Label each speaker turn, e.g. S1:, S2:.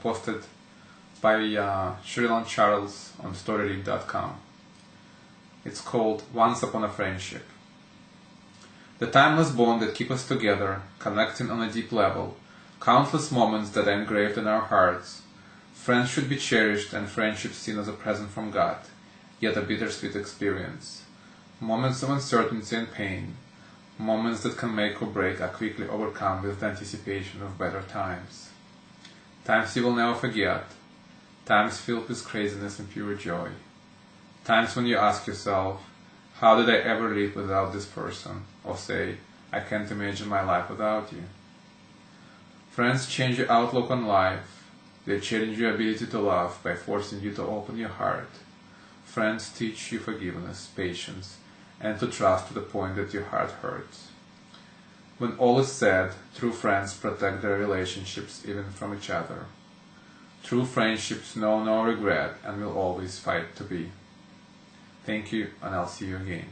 S1: posted by Shrilan Charles on storyread.com. It's called Once Upon a Friendship. The timeless bond that keeps us together, connecting on a deep level, countless moments that are engraved in our hearts. Friends should be cherished and friendship seen as a present from God, yet a bittersweet experience. Moments of uncertainty and pain, moments that can make or break are quickly overcome with the anticipation of better times. Times you will never forget, times filled with craziness and pure joy. Times when you ask yourself, how did I ever live without this person? Or say, I can't imagine my life without you. Friends change your outlook on life. They challenge your ability to love by forcing you to open your heart. Friends teach you forgiveness, patience, and to trust to the point that your heart hurts. When all is said, true friends protect their relationships even from each other. True friendships know no regret and will always fight to be. Thank you, and I'll see you again.